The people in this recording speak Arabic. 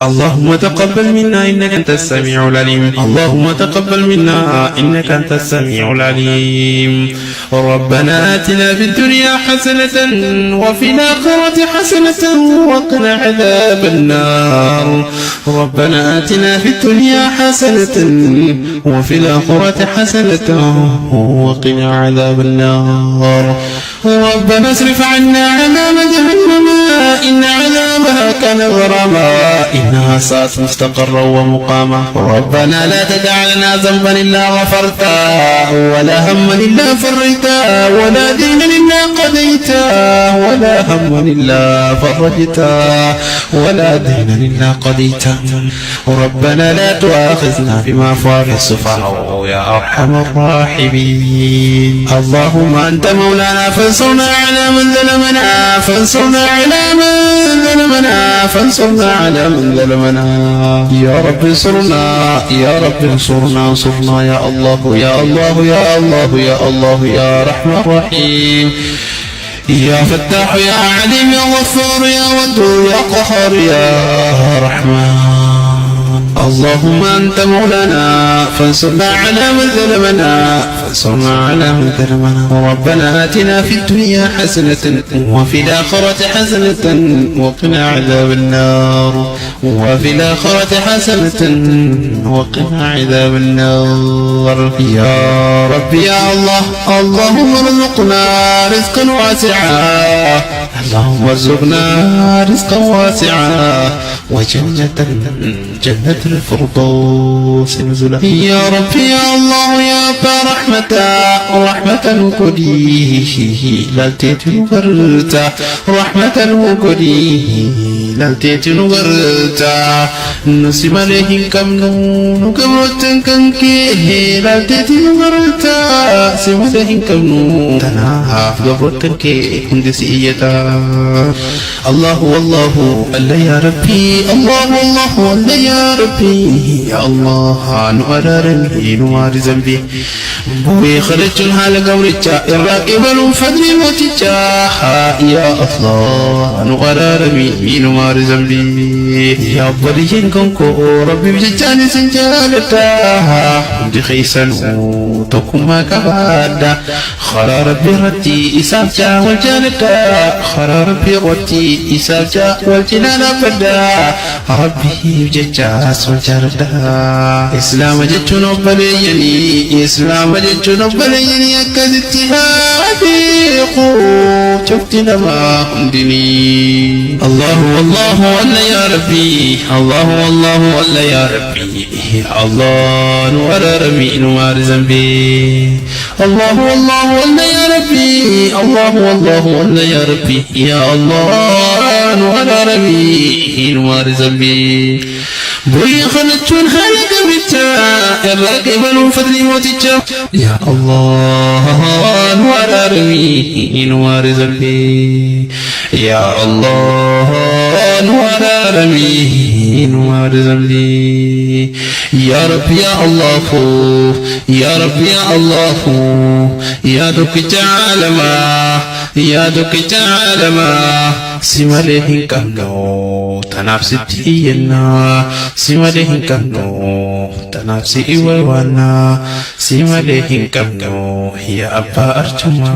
اللهم تقبل منا إنك أنت السميع العليم. اللهم تقبل منا إنك أنت السميع العليم. ربنا آتنا في الدنيا حسنة وفي الآخرة حسنة وقنا عذاب النار. ربنا آتنا في الدنيا حسنة وفي الآخرة حسنة وقنا عذاب النار. ربنا اصرف عنا عذاب جهنم إن عذابها كان غراما إنها ساءت مستقرا ومقاما. ربنا لا تدع لنا ذنبا إلا غفرته ولا هما إلا فرجته ولا دينا إلا قضيته ولا هما إلا فرجته ولا دينا إلا قضيته. ربنا لا تؤاخذنا بما فعل السفهاء يا أرحم الراحمين. اللهم أنت مولانا فانصرنا على من ظلمنا فانصرنا على من ظلمنا فانصرنا على من ظلمنا. يا رب انصرنا يا رب انصرنا انصرنا يا الله يا الله يا الله يا الله يا رحمن الرحيم. يا فتاح يا عليم يا غفار يا ودود يا قهار يا رحمن. اللهم أنت مولانا فانصرنا على من ظلمنا فانصرنا على من ظلمنا. ربنا آتنا في الدنيا حسنة وفي الآخرة حسنة وقنا عذاب النار. وفي الآخرة حسنة وقنا عذاب النار. يا رب يا الله اللهم ارزقنا رزقا واسعا اللهم ارزقنا رزقا واسعا وجنة جنة الفردوس نزلا. يا رب يا الله يا أبا رحمة وكدي لالتيتن غرتا رحمة وكدي لالتيتن غرتا نسم عليهم كم نون كبرتن كنكي لالتيتن غرتا سم عليهم كم نون تناها كبرتن كي هندسيتا. الله والله الله يا ربي الله والله الله يا ربي يا الله نؤررني نوار ذنبي بوي خرجت حال قولتك الراقب فضل موتك يا الله نؤررني نوار ذنبي. يا بريين كونكو ربي بجاني سنجالتا دخيسن تكما كبادا خرا ربي رتي إسافجا والجالتا خرا ربي رتي إسافجا والجلال فدا ربي بجاس والجاردا. إسلام جتنا بليني إسلام جتنا بليني أكدتها أبيقو شفتنا ما عندني. الله والله والله يا ربي الله والله والله يا ربي الله نور ربي نور ذنبي. الله والله والله يا ربي الله والله والله يا ربي يا الله نور ربي نور ذنبي. بوي خلتون خلق بتا الراقب فضل موتك يا الله نور ربي نور ذنبي. يا الله نور ربي نور ذنبي. يا رب يا الله يا رب يا الله يا دك تعالما يا دك تعالما سمالهن كنو تنافسي ينا سمالهن كنو تنافسي ووانا سمالهن كنو يا أبا أرجما.